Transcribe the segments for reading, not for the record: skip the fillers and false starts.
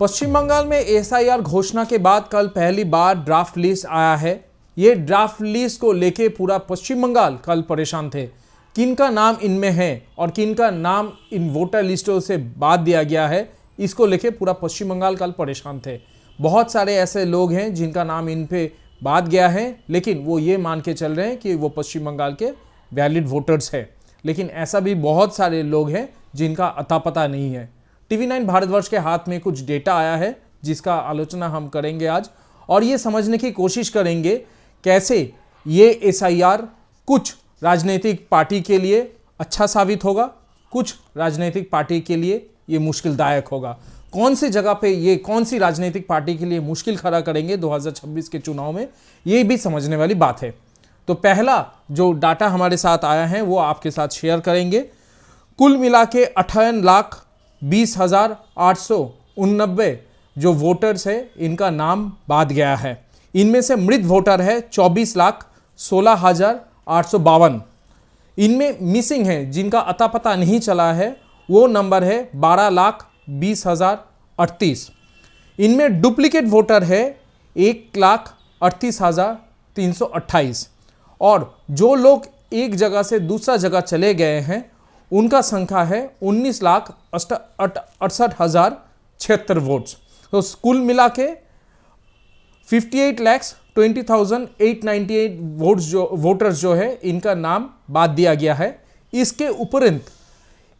पश्चिम बंगाल में एसआईआर घोषणा के बाद कल पहली बार ड्राफ्ट लिस्ट आया है। ये ड्राफ्ट लिस्ट को लेके पूरा पश्चिम बंगाल कल परेशान थे। किनका नाम इनमें है और किनका नाम इन वोटर लिस्टों से बाद दिया गया है, इसको लेके पूरा पश्चिम बंगाल कल परेशान थे। बहुत सारे ऐसे लोग हैं जिनका नाम इन पे बाद गया है, लेकिन वो ये मान के चल रहे हैं कि वो पश्चिम बंगाल के वैलिड वोटर्स है। लेकिन ऐसा भी बहुत सारे लोग हैं जिनका अता पता नहीं है। TV9 भारतवर्ष के हाथ में कुछ डेटा आया है जिसका आलोचना हम करेंगे आज, और ये समझने की कोशिश करेंगे कैसे ये एसआईआर कुछ राजनीतिक पार्टी के लिए अच्छा साबित होगा, कुछ राजनीतिक पार्टी के लिए ये मुश्किलदायक होगा। कौन सी जगह पे ये कौन सी राजनीतिक पार्टी के लिए मुश्किल खड़ा करेंगे 2026 के चुनाव में, ये भी समझने वाली बात है। तो पहला जो डाटा हमारे साथ आया है वो आपके साथ शेयर करेंगे। कुल मिला के 58,20,889 जो वोटर्स है इनका नाम बाद गया है। इनमें से मृत वोटर है 24,16,852। इनमें मिसिंग है जिनका अता पता नहीं चला है वो नंबर है 12,20,038। इनमें डुप्लीकेट वोटर है 1,38,328। और जो लोग एक जगह से दूसरा जगह चले गए हैं उनका संख्या है 19,68,076 वोट्स। तो कुल मिला के 58,20,898 वोटर्स जो है इनका नाम बाद दिया गया है। इसके उपरंत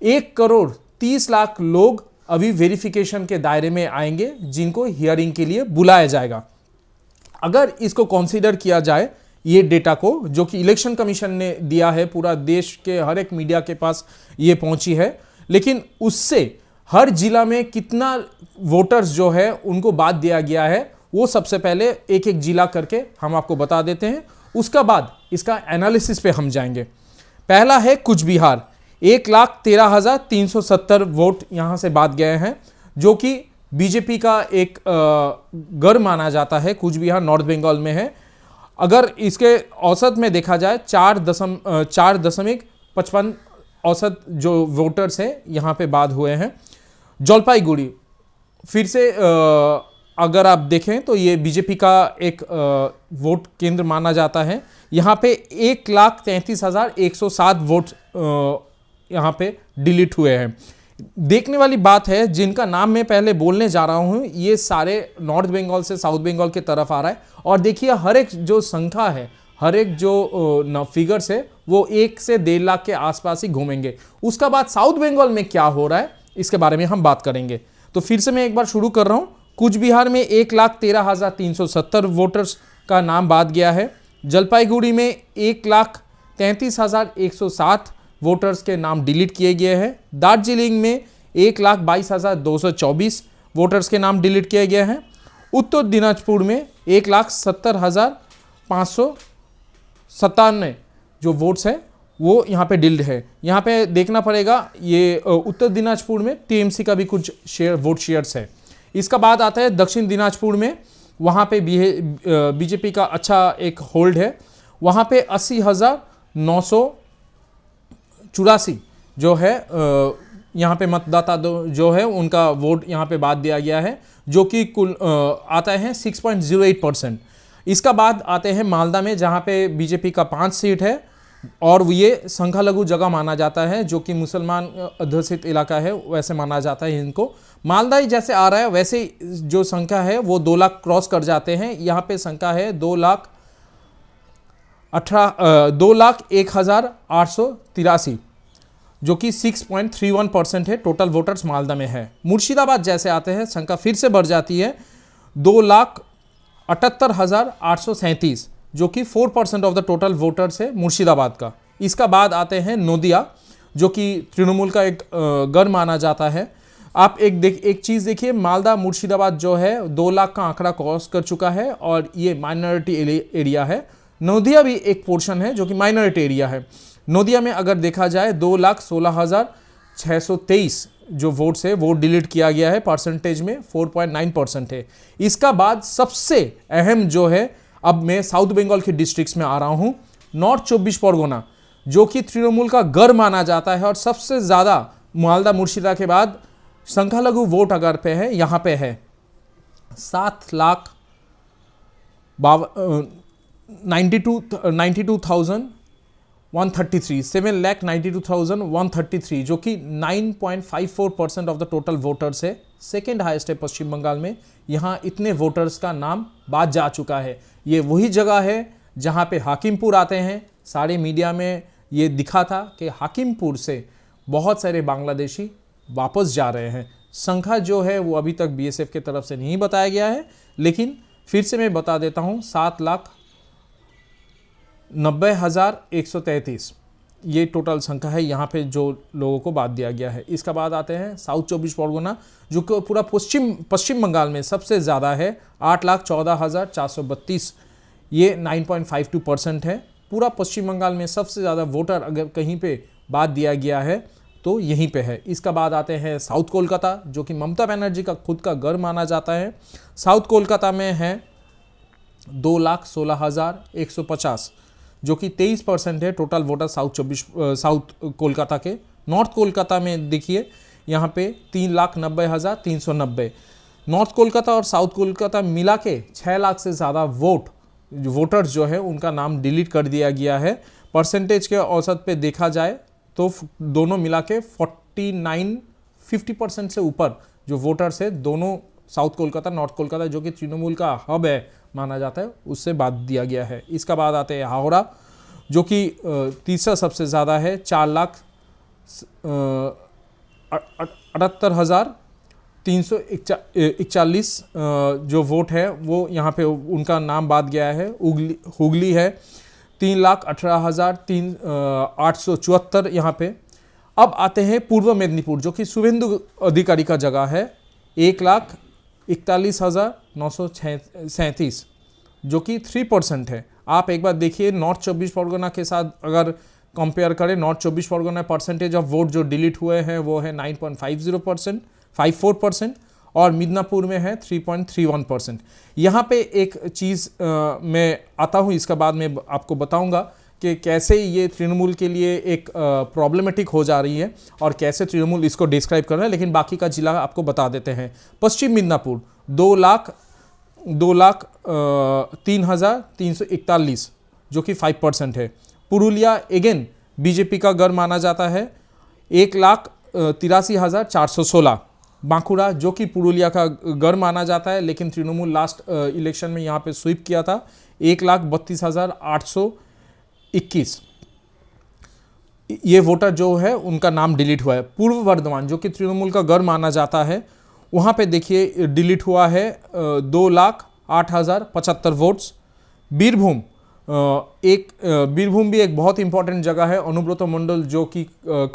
1,30,00,000 लोग अभी वेरिफिकेशन के दायरे में आएंगे जिनको हियरिंग के लिए बुलाया जाएगा। अगर इसको कंसीडर किया जाए ये डेटा को, जो कि इलेक्शन कमीशन ने दिया है, पूरा देश के हर एक मीडिया के पास ये पहुंची है, लेकिन उससे हर जिला में कितना वोटर्स जो है उनको बाद दिया गया है वो सबसे पहले एक एक जिला करके हम आपको बता देते हैं। उसका बाद इसका एनालिसिस पे हम जाएंगे। पहला है कुछ बिहार, 1,13,370 वोट यहाँ से बाद गए हैं, जो कि बीजेपी का एक गढ़ माना जाता है। कुछ बिहार नॉर्थ बंगाल में है। अगर इसके औसत में देखा जाए 4.55 औसत जो वोटर्स हैं यहाँ पे बाद हुए हैं। जलपाईगुड़ी फिर से अगर आप देखें तो ये बीजेपी का एक वोट केंद्र माना जाता है। यहाँ पे 1,33,107 वोट यहाँ पे डिलीट हुए हैं। देखने वाली बात है जिनका नाम मैं पहले बोलने जा रहा हूँ ये सारे नॉर्थ बंगाल से साउथ बंगाल की तरफ आ रहा है। और देखिए हर एक जो संख्या है, हर एक जो फिगर्स है वो 1 से 1.5 लाख के आसपास ही घूमेंगे। उसका बाद साउथ बंगाल में क्या हो रहा है इसके बारे में हम बात करेंगे। तो फिर से मैं एक बार शुरू कर रहा हूँ। कुछ बिहार में 1,13,370 वोटर्स का नाम बाद गया है। जलपाईगुड़ी में 1,33,107 वोटर्स के नाम डिलीट किए गए हैं। दार्जिलिंग में 1,22,224 वोटर्स के नाम डिलीट किए गए हैं। उत्तर दिनाजपुर में 1,70,597 जो वोट्स हैं वो यहाँ पे डिलीट है। यहाँ पे देखना पड़ेगा ये उत्तर दिनाजपुर में टीएमसी का भी कुछ वोट शेयर्स है। इसका बाद आता है दक्षिण दिनाजपुर में, वहाँ पे बीजेपी का अच्छा एक होल्ड है। वहाँ पे 80,984 जो है यहाँ पे मतदाता जो है उनका वोट यहाँ पे बाद दिया गया है, जो कि कुल आता है 6.08%। इसका बाद आते हैं मालदा में, जहाँ पे बीजेपी का 5 सीट है और ये संख्यालघु जगह माना जाता है, जो कि मुसलमान अध्युषित इलाका है वैसे माना जाता है इनको। मालदा ही जैसे आ रहा है वैसे जो संख्या है वो 2 लाख क्रॉस कर जाते हैं। यहाँ पे संख्या है 2,01,883 जो कि 6.31% है। टोटल वोटर्स मालदा में है। मुर्शिदाबाद जैसे आते हैं संख्या फिर से बढ़ जाती है 2,78,837 जो कि 4% ऑफ द टोटल वोटर्स है मुर्शिदाबाद का। इसका बाद आते हैं नोदिया, जो कि तृणमूल का एक गढ़ माना जाता है। आप एक चीज़ देखिए, मालदा मुर्शिदाबाद जो है 2 लाख का आंकड़ा क्रॉस कर चुका है और ये माइनॉरिटी एरिया है। नोदिया भी एक पोर्शन है जो कि माइनॉरिटी एरिया है। नोदिया में अगर देखा जाए 2,16,623 जो वोट्स है वो डिलीट किया गया है। परसेंटेज में 4.9% है। इसका बाद सबसे अहम जो है, अब मैं साउथ बंगाल के डिस्ट्रिक्ट्स में आ रहा हूँ। नॉर्थ 24 परगना जो कि तृणमूल का गढ़ माना जाता है और सबसे ज़्यादा मालदा मुर्शिदा के बाद संख्यालघु वोट अगर पे है यहाँ पे है 7,92,133 जो कि 9.54% ऑफ द टोटल वोटर्स है। सेकेंड हाईएस्ट है पश्चिम बंगाल में। यहाँ इतने वोटर्स का नाम बाद जा चुका है। ये वही जगह है जहाँ पे हाकिमपुर आते हैं। सारे मीडिया में ये दिखा था कि हाकिमपुर से बहुत सारे बांग्लादेशी वापस जा रहे हैं। संख्या जो है वो अभी तक बीएसएफ के तरफ से नहीं बताया गया है, लेकिन फिर से मैं बता देता हूँ 7,90,133 ये टोटल संख्या है यहाँ पे जो लोगों को बात दिया गया है। इसका बाद आते हैं साउथ 24 परगना जो कि पूरा पश्चिम बंगाल में सबसे ज़्यादा है 8,14,432 ये 9.52% है। पूरा पश्चिम बंगाल में सबसे ज़्यादा वोटर अगर कहीं पे बात दिया गया है तो यहीं पे है। इसका बाद आते हैं साउथ कोलकाता जो कि ममता बनर्जी का खुद का घर माना जाता है। साउथ कोलकाता में है 2,16,150 जो कि 23% है टोटल वोटर साउथ कोलकाता के। नॉर्थ कोलकाता में देखिए यहाँ पे 3,90,390। नॉर्थ कोलकाता और साउथ कोलकाता मिला के 6 लाख से ज़्यादा वोटर्स जो है उनका नाम डिलीट कर दिया गया है। परसेंटेज के औसत पे देखा जाए तो दोनों मिला के 49-50% से ऊपर जो वोटर्स है दोनों साउथ कोलकाता नॉर्थ कोलकाता जो कि तृणमूल का हब है माना जाता है उससे बात दिया गया है। इसका बाद आते हैं हावड़ा जो कि तीसरा सबसे ज़्यादा है 4,78,341 जो वोट है वो यहाँ पे उनका नाम बात गया है। हुगली है 3,18,874 यहाँ पे। अब आते हैं पूर्व मेदिनीपुर जो कि शुभेंदु अधिकारी का जगह है 1,41,937 जो कि 3% है। आप एक बार देखिए नॉर्थ 24 परगना के साथ अगर कंपेयर करें, north 24 Pargana percentage of vote जो डिलीट हुए हैं वो है 9.54% और मिदनापुर में है 3.31%। यहाँ पे एक चीज़ मैं आता हूँ, इसका बाद में आपको बताऊँगा कि कैसे ये तृणमूल के लिए एक प्रॉब्लमेटिक हो जा रही है और कैसे तृणमूल इसको डिस्क्राइब कर रहा है। लेकिन बाकी का जिला आपको बता देते हैं। पश्चिम मिदनापुर 2,03,341 जो कि 5% है। पुरुलिया अगेन बीजेपी का घर माना जाता है 1,83,416। बांकुड़ा जो कि पुरुलिया का घर माना जाता है लेकिन तृणमूल लास्ट इलेक्शन में यहाँ पे स्वीप किया था 1,32,821 ये वोटर जो है उनका नाम डिलीट हुआ है। पूर्व वर्धमान जो कि तृणमूल का घर माना जाता है वहाँ पे देखिए डिलीट हुआ है 2,08,075 वोट्स। बीरभूम बीरभूम भी एक बहुत इंपॉर्टेंट जगह है। अनुब्रत मंडल जो कि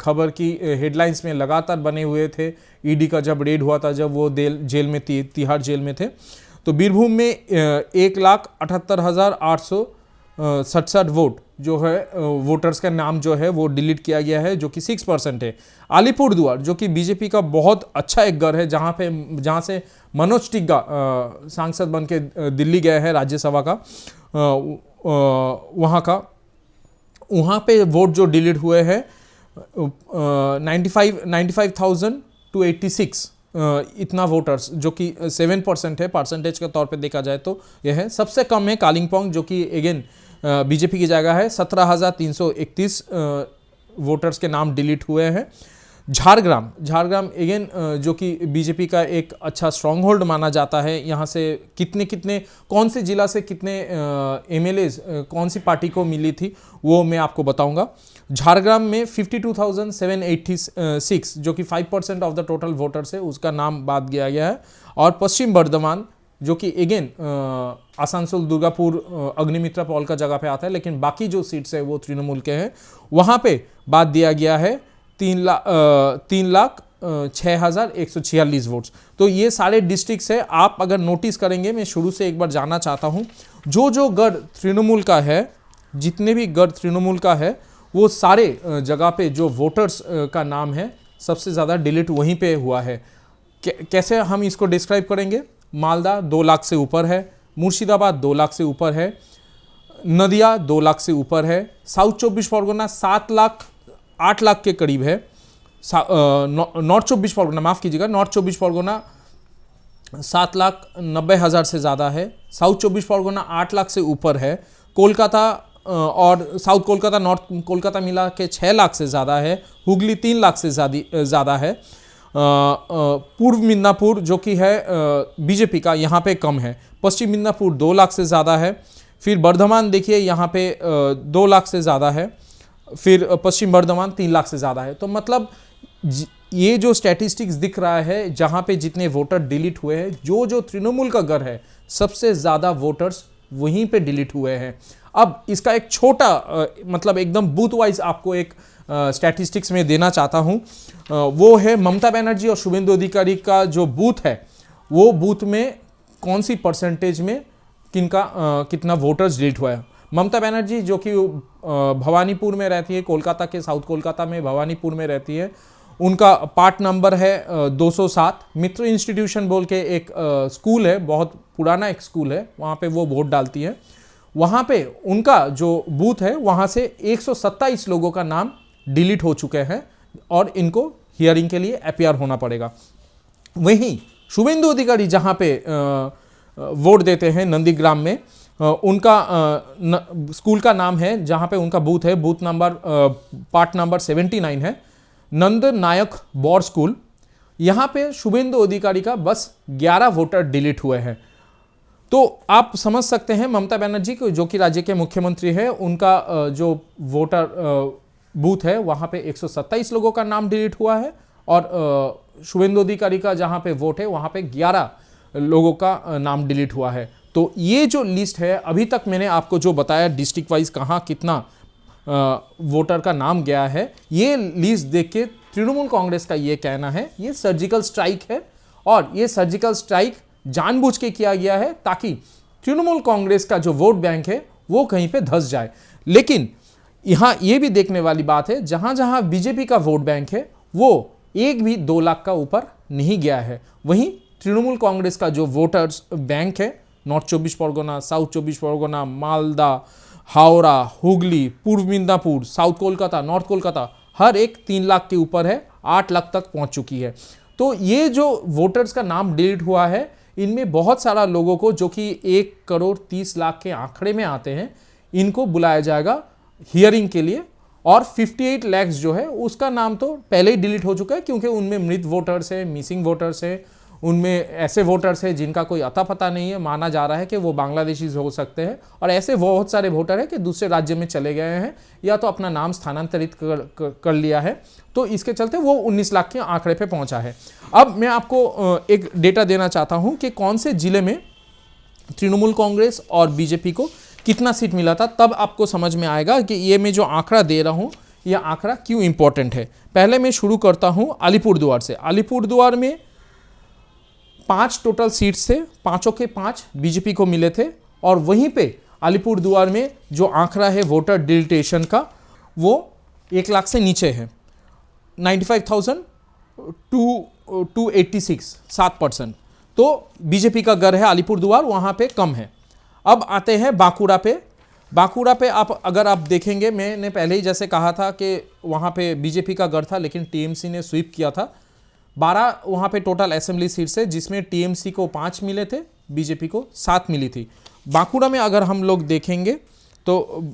खबर की हेडलाइंस में लगातार बने हुए थे ईडी का जब रेड हुआ था, जब वो जेल में तिहाड़ जेल में थे। तो बीरभूम में 1,78,867 वोट जो है वोटर्स का नाम जो है वो डिलीट किया गया है जो कि 6% है। अलीपुरद्वार जो कि बीजेपी का बहुत अच्छा एक घर है जहाँ से मनोज टिग्गा सांसद बन के दिल्ली गए हैं राज्यसभा का, वहाँ पे वोट जो डिलीट हुए हैं 95,286 इतना वोटर्स जो कि 7% है। परसेंटेज के तौर पे देखा जाए तो यह है। सबसे कम है कालिम्पोंग जो कि अगेन बीजेपी की जगह है 17,331 वोटर्स के नाम डिलीट हुए हैं। झारग्राम अगेन जो कि बीजेपी का एक अच्छा स्ट्रॉन्ग होल्ड माना जाता है। यहाँ से कितने कौन से जिला से कितने एमएलएज कौन सी पार्टी को मिली थी वो मैं आपको बताऊंगा। झारग्राम में 52,786 जो कि 5% ऑफ द टोटल वोटर्स है उसका नाम बात दिया गया है। और पश्चिम बर्धमान जो कि अगेन आसनसोल दुर्गापुर अग्निमित्रा पॉल का जगह पे आता है लेकिन बाकी जो सीट्स है वो तृणमूल के हैं, वहाँ पे बात दिया गया है 3,06,146 वोट्स। तो ये सारे डिस्ट्रिक्ट्स है। आप अगर नोटिस करेंगे, मैं शुरू से एक बार जानना चाहता हूँ, जो गढ़ तृणमूल का है, जितने भी गढ़ तृणमूल का है वो सारे जगह पे जो वोटर्स का नाम है सबसे ज़्यादा डिलीट वहीं पे हुआ है। कैसे हम इसको डिस्क्राइब करेंगे? मालदा 2 लाख से ऊपर है, मुर्शिदाबाद 2 लाख से ऊपर है, नदिया 2 लाख से ऊपर है, साउथ 24 परगना 8 लाख के करीब है, नॉर्थ 24 परगना माफ़ कीजिएगा, नॉर्थ 24 परगना 7,90,000 से ज़्यादा है। साउथ 24 परगना 8 लाख से ऊपर है। कोलकाता और साउथ कोलकाता, नॉर्थ कोलकाता मिला के 6 लाख से ज़्यादा है। हुगली 3 लाख से ज़्यादा है। पूर्व मिदनापुर जो कि है बीजेपी का, यहाँ पे कम है। पश्चिम मिदनापुर 2 लाख से ज़्यादा है। फिर बर्धमान देखिए, यहाँ पे 2 लाख से ज़्यादा है। फिर पश्चिम बर्धमान 3 लाख से ज़्यादा है। तो मतलब ये जो स्टैटिस्टिक्स दिख रहा है, जहाँ पे जितने वोटर डिलीट हुए हैं, जो तृणमूल का घर है, सबसे ज़्यादा वोटर्स वहीं पे डिलीट हुए हैं। अब इसका एक छोटा मतलब एकदम बूथ वाइज आपको एक स्टैटिस्टिक्स में देना चाहता हूँ। वो है ममता बनर्जी और शुभेंदु अधिकारी का जो बूथ है, वो बूथ में कौन सी परसेंटेज में कितना वोटर्स डिलीट हुआ है। ममता बनर्जी जो कि भवानीपुर में रहती है, कोलकाता के साउथ कोलकाता में भवानीपुर में रहती है, उनका पार्ट नंबर है 207। मित्र इंस्टीट्यूशन बोल के एक स्कूल है, बहुत पुराना एक स्कूल है, वहाँ पे वो वोट डालती है। वहाँ पे उनका जो बूथ है, वहाँ से 127 लोगों का नाम डिलीट हो चुके हैं और इनको हियरिंग के लिए अपीयर होना पड़ेगा। वहीं शुभेंदु अधिकारी जहाँ पे वोट देते हैं नंदीग्राम में, उनका स्कूल का नाम है, जहाँ पे उनका बूथ है, बूथ नंबर पार्ट नंबर 79 है, नंद नायक बौर स्कूल। यहाँ पे शुभेंदु अधिकारी का बस 11 वोटर डिलीट हुए हैं। तो आप समझ सकते हैं ममता बनर्जी को, जो कि राज्य के मुख्यमंत्री है, उनका जो वोटर बूथ है, वहाँ पे 127 लोगों का नाम डिलीट हुआ है और शुभेंदु अधिकारी का जहाँ पे वोट है, वहाँ पे 11 लोगों का नाम डिलीट हुआ है। तो ये जो लिस्ट है, अभी तक मैंने आपको जो बताया डिस्ट्रिक्ट वाइज कहाँ कितना वोटर का नाम गया है, ये लिस्ट देख के तृणमूल कांग्रेस का ये कहना है ये सर्जिकल स्ट्राइक है और ये सर्जिकल स्ट्राइक जानबूझ के किया गया है ताकि तृणमूल कांग्रेस का जो वोट बैंक है वो कहीं पे धंस जाए। लेकिन यहाँ ये भी देखने वाली बात है, जहाँ जहाँ बीजेपी का वोट बैंक है वो एक भी 2 लाख का ऊपर नहीं गया है। वहीं तृणमूल कांग्रेस का जो वोटर्स बैंक है, नॉर्थ 24 परगना, साउथ 24 परगना, मालदा, हावड़ा, हुगली, पूर्व मिदनापुर, साउथ कोलकाता, नॉर्थ कोलकाता, हर एक 3 लाख के ऊपर है, 8 लाख तक पहुंच चुकी है। तो ये जो वोटर्स का नाम डिलीट हुआ है, इनमें बहुत सारा लोगों को जो कि 1,30,00,000 के आंकड़े में आते हैं, इनको बुलाया जाएगा हियरिंग के लिए। और 58 लाख जो है उसका नाम तो पहले ही डिलीट हो चुका है, क्योंकि उनमें मृत वोटर्स है, मिसिंग वोटर्स है, उनमें ऐसे वोटर्स है जिनका कोई अता पता नहीं है, माना जा रहा है कि वो बांग्लादेशीज हो सकते हैं, और ऐसे बहुत सारे वोटर हैं कि दूसरे राज्य में चले गए हैं या तो अपना नाम स्थानांतरित कर लिया है। तो इसके चलते वो 19 लाख के आंकड़े पे पहुंचा है। अब मैं आपको एक डेटा देना चाहता हूं कि कौन से जिले में तृणमूल कांग्रेस और बीजेपी को कितना सीट मिला था, तब आपको समझ में आएगा कि ये मैं जो आंकड़ा दे रहा हूँ यह आंकड़ा क्यों इंपॉर्टेंट है। पहले मैं शुरू करता हूँ अलीपुरद्वार से। अलीपुरद्वार में 5 टोटल सीट्स थे, 5 के 5 बीजेपी को मिले थे। और वहीं पे अलीपुरद्वार में जो आंकड़ा है वोटर डिलीटेशन का, वो 1 लाख से नीचे है, 95,286, 7%। तो बीजेपी का घर है अलीपुरद्वार, वहाँ पे कम है। अब आते हैं बांकुड़ा पे। बांकुड़ा पे अगर आप देखेंगे, मैंने पहले ही जैसे कहा था कि वहाँ पे बीजेपी का घर था, लेकिन टीएमसी ने स्वीप किया था। 12 वहाँ पे टोटल असेंबली सीट्स है, जिसमें टीएमसी को 5 मिले थे, बीजेपी को 7 मिली थी। बांकुड़ा में अगर हम लोग देखेंगे तो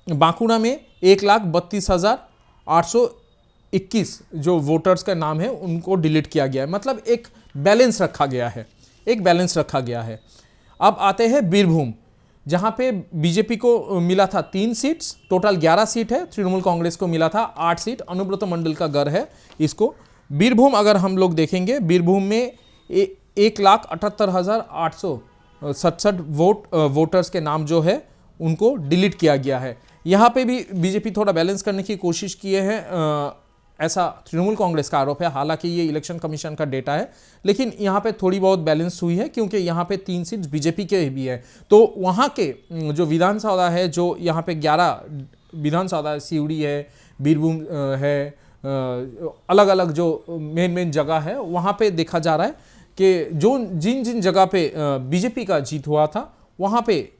बांकुड़ा में 1,32,821 जो वोटर्स का नाम है उनको डिलीट किया गया है। मतलब एक बैलेंस रखा गया है, अब आते हैं बीरभूम, जहां पे बीजेपी को मिला था 3 सीट्स, टोटल 11 सीट है। तृणमूल कांग्रेस को मिला था 8 सीट। अनुब्रत मंडल का घर है इसको। बीरभूम अगर हम लोग देखेंगे, बीरभूम में 1,78,867 वोटर्स के नाम जो है उनको डिलीट किया गया है। यहाँ पे भी बीजेपी थोड़ा बैलेंस करने की कोशिश किए हैं, ऐसा तृणमूल कांग्रेस का आरोप है। हालांकि ये इलेक्शन कमीशन का डेटा है, लेकिन यहाँ पे थोड़ी बहुत बैलेंस हुई है, क्योंकि यहाँ पे 3 सीट्स बीजेपी के भी है। तो वहाँ के जो विधानसभा है, जो यहाँ पे 11 विधानसभा, सीवड़ी है, बीरभूम है, अलग अलग जो मेन जगह है, वहाँ पे देखा जा रहा है कि जिन जगह पे बीजेपी का जीत हुआ था, वहाँ पे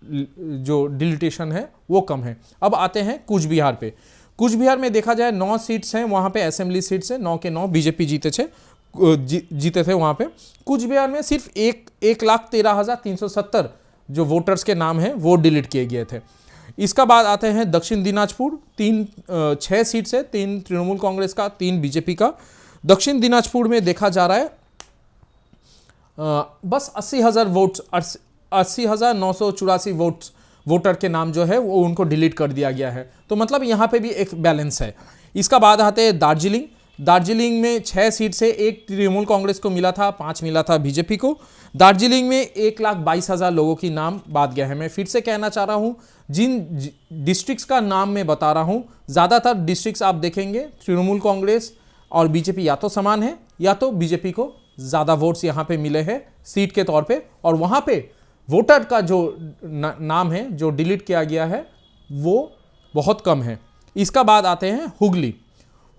जो डिलीटेशन है वो कम है। अब आते हैं कूच बिहार पे। कूच बिहार में देखा जाए 9 सीट्स हैं, वहाँ पे असेंबली सीट्स हैं, 9 के 9 बीजेपी जीते थे। जीते थे वहाँ पे। कूच बिहार में सिर्फ 1,13,370 जो वोटर्स के नाम हैं वो डिलीट किए गए थे। इसका बाद आते हैं दक्षिण दिनाजपुर, 6 सीट से, 3 तृणमूल कांग्रेस का, 3 बीजेपी का। दक्षिण दिनाजपुर में देखा जा रहा है बस 80,000 वोट्स, 80,984 वोट्स वोटर के नाम जो है वो उनको डिलीट कर दिया गया है। तो मतलब यहाँ पे भी एक बैलेंस है। इसका बाद आते हैं दार्जिलिंग। दार्जिलिंग में 6 सीट से 1 तृणमूल कांग्रेस को मिला था, 5 मिला था बीजेपी को। दार्जिलिंग में 1,22,000 लोगों की नाम बात गया है। मैं फिर से कहना चाह रहा हूँ, जिन डिस्ट्रिक्ट्स का नाम मैं बता रहा हूँ, ज़्यादातर डिस्ट्रिक्ट्स आप देखेंगे तृणमूल कांग्रेस और बीजेपी या तो समान है या तो बीजेपी को ज़्यादा वोट्स यहाँ पे मिले हैं सीट के तौर पे, और वहाँ पे वोटर का जो नाम है जो डिलीट किया गया है वो बहुत कम है। इसका बाद आते हैं हुगली।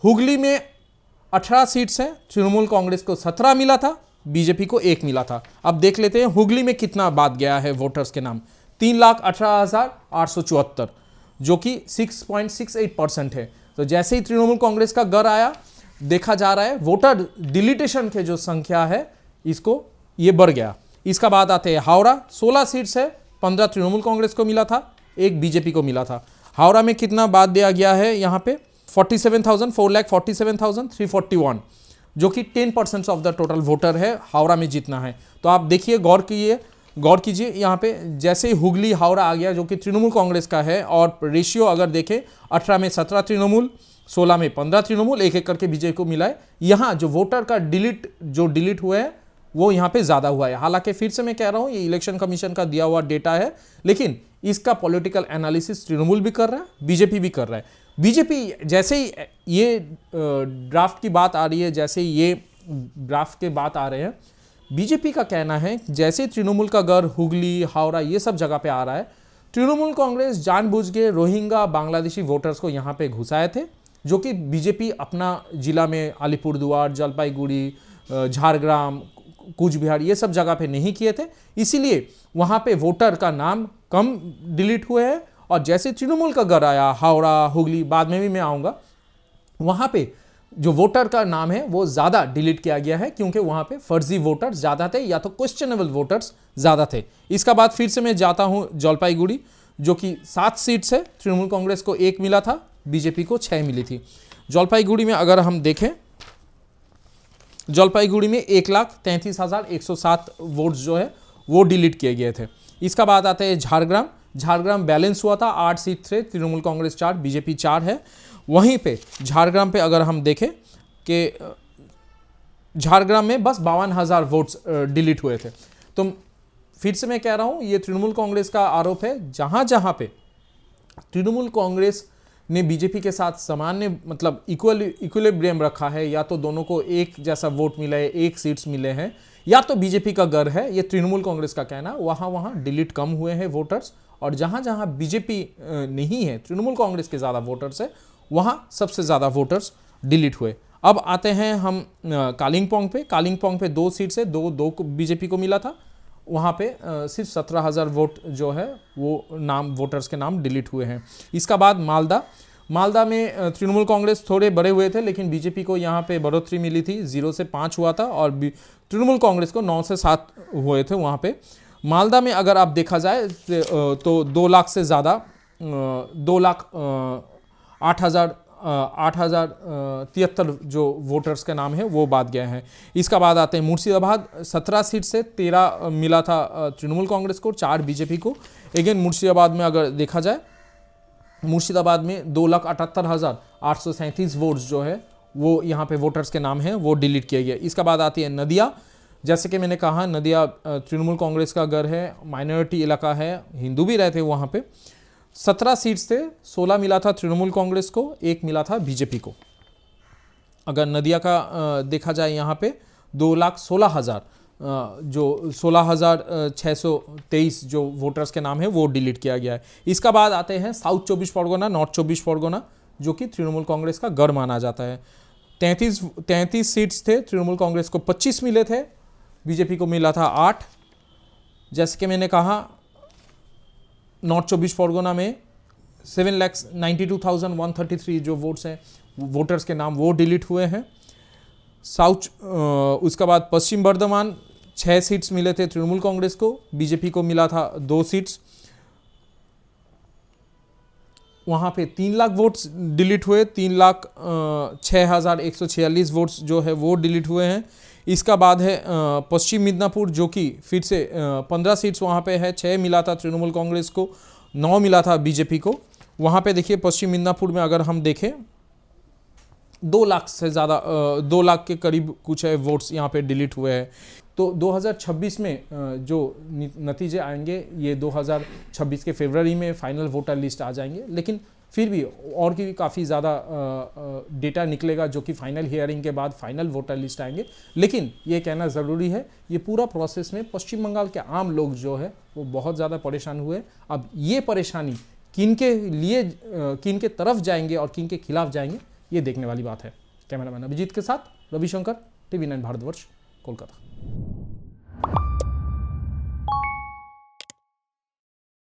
हुगली में 18 सीट्स हैं, तृणमूल कांग्रेस को 17 मिला था, बीजेपी को 1 मिला था। अब देख लेते हैं हुगली में कितना बात गया है वोटर्स के नाम। 3,18,874 जो कि 6.68% है। तो जैसे ही तृणमूल कांग्रेस का गढ़ आया, देखा जा रहा है वोटर डिलीटेशन के जो संख्या है इसको ये बढ़ गया। इसका बाद आते हैं हावड़ा। 16 सीट्स है, 15 तृणमूल कांग्रेस को मिला था, 1 बीजेपी को मिला था। हावड़ा में कितना बात दिया गया है यहाँ पे 4,47,341 जो कि 10% ऑफ द टोटल वोटर है हावड़ा में जितना है। तो आप देखिए, गौर कीजिए यहाँ पे, जैसे ही हुगली हावड़ा आ गया जो कि तृणमूल कांग्रेस का है, और रेशियो अगर देखें 18 में 17 तृणमूल, 16 में 15 तृणमूल, एक एक करके बीजेपी को मिला है। यहाँ जो वोटर का डिलीट हुए हैं वो यहाँ पे ज़्यादा हुआ है। हालांकि फिर से मैं कह रहा हूँ ये इलेक्शन कमीशन का दिया हुआ डेटा है, लेकिन इसका पॉलिटिकल एनालिसिस तृणमूल भी कर रहा है, बीजेपी भी कर रहा है। बीजेपी जैसे ही ये ड्राफ्ट की बात आ रही है, जैसे ये ड्राफ्ट के बात आ रहे हैं, बीजेपी का कहना है जैसे तृणमूल का गढ़ हुगली, हावड़ा ये सब जगह पे आ रहा है, तृणमूल कांग्रेस जानबूझ के रोहिंग्या बांग्लादेशी वोटर्स को यहाँ पे घुसाए थे, जो कि बीजेपी अपना जिला में अलीपुरद्वार, जलपाईगुड़ी, झारग्राम, कूच बिहार ये सब जगह पे नहीं किए थे। इसीलिए वहाँ पे वोटर का नाम कम डिलीट हुए हैं। और जैसे तृणमूल का गढ़ आया, हावड़ा, हुगली, बाद में भी मैं आऊँगा, वहाँ पे जो वोटर का नाम है वो ज़्यादा डिलीट किया गया है, क्योंकि वहाँ पे फर्जी वोटर्स ज़्यादा थे या तो क्वेश्चनेबल वोटर्स ज़्यादा थे। इसका बाद फिर से मैं जाता हूँ जलपाईगुड़ी, जो कि 7 सीट्स है, तृणमूल कांग्रेस को 1 मिला था, बीजेपी को 6 मिली थी। जलपाईगुड़ी में अगर हम देखें, जलपाईगुड़ी में 1,33,107 वोट्स जो है वो डिलीट किए गए थे। इसका बाद आता है झारग्राम। झारग्राम बैलेंस हुआ था, 8 सीट थे, तृणमूल कांग्रेस 4, बीजेपी 4 है। वहीं पे झारग्राम पे अगर हम देखें कि झारग्राम में बस 52,000 वोट्स डिलीट हुए थे। तो फिर से मैं कह रहा हूँ ये तृणमूल कांग्रेस का आरोप है। जहाँ जहाँ पे तृणमूल कांग्रेस ने बीजेपी के साथ सामान्य मतलब इक्विलिब्रियम रखा है, या तो दोनों को एक जैसा वोट मिला है, 1 सीट्स मिले हैं, या तो बीजेपी का गढ़ है, ये तृणमूल कांग्रेस का कहना, वहाँ डिलीट कम हुए हैं वोटर्स। और जहाँ जहाँ बीजेपी नहीं है, तृणमूल कांग्रेस के ज़्यादा वोटर्स है, वहाँ सबसे ज़्यादा वोटर्स डिलीट हुए। अब आते हैं हम कालिंगपोंग पे। कालिंगपोंग पे 2 सीट से 2 बीजेपी को मिला था, वहाँ पे सिर्फ 17,000 वोट जो है वो नाम वोटर्स के नाम डिलीट हुए हैं। इसका बाद मालदा में तृणमूल कांग्रेस थोड़े बड़े हुए थे, लेकिन बीजेपी को यहाँ पे बढ़ोतरी मिली थी, 0 से 5 हुआ था, और तृणमूल कांग्रेस को 9 से 7 हुए थे वहाँ पे। मालदा में अगर आप देखा जाए तो 2 लाख से ज़्यादा 2,08,073 जो वोटर्स के नाम है वो बात गए हैं। इसका बाद आते हैं मुर्शिदाबाद। 17 सीट से 13 मिला था तृणमूल कांग्रेस को, 4 बीजेपी को। अगेन मुर्शिदाबाद में अगर देखा जाए, मुर्शिदाबाद में 2,78,837 वोट्स जो है वो यहाँ पे वोटर्स के नाम हैं वो डिलीट किए गए। इसका बाद आती है नदिया। जैसे कि मैंने कहा, नदिया तृणमूल कांग्रेस का गढ़ है, माइनॉरिटी इलाका है, हिंदू भी रहते हैं वहाँ पे। 17 सीट्स थे, 16 मिला था तृणमूल कांग्रेस को, 1 मिला था बीजेपी को। अगर नदिया का देखा जाए यहाँ पे 2,16,000 जो 16,623 जो वोटर्स के नाम है वो डिलीट किया गया है। इसका बाद आते हैं साउथ 24 परगना, नॉर्थ 24 परगना, जो कि तृणमूल कांग्रेस का गढ़ माना जाता है। 33 सीट्स थे, तृणमूल कांग्रेस को 25 मिले थे, बीजेपी को मिला था 8। जैसे कि मैंने कहा, नॉर्थ 24 परगना में 7,92,133 जो वोट्स हैं वोटर्स के नाम वो डिलीट हुए हैं। साउथ उसके बाद पश्चिम बर्धमान 6 सीट्स मिले थे तृणमूल कांग्रेस को, बीजेपी को मिला था 2 सीट्स। वहाँ पे 3 लाख वोट्स डिलीट हुए, 3,06,146 वोट्स जो है वो डिलीट हुए हैं। इसका बाद है पश्चिम मिदनापुर, जो कि फिर से 15 सीट्स वहाँ पे है, 6 मिला था तृणमूल कांग्रेस को, 9 मिला था बीजेपी को। वहाँ पे देखिए पश्चिम मिदनापुर में अगर हम देखें 2 लाख से ज़्यादा 2 लाख के करीब कुछ है वोट्स यहाँ पे डिलीट हुए हैं। तो 2026 में जो नतीजे आएंगे ये 2026 के फरवरी में फाइनल वोटर लिस्ट आ जाएंगे, लेकिन फिर भी और भी काफ़ी ज़्यादा डेटा निकलेगा जो कि फाइनल हियरिंग के बाद फाइनल वोटर लिस्ट आएंगे। लेकिन ये कहना ज़रूरी है, ये पूरा प्रोसेस में पश्चिम बंगाल के आम लोग जो है वो बहुत ज़्यादा परेशान हुए। अब ये परेशानी किन के लिए, किन के तरफ जाएंगे और किन के खिलाफ जाएंगे, ये देखने वाली बात है। कैमरामैन अभिजीत के साथ रविशंकर, TV9 भारतवर्ष, कोलकाता।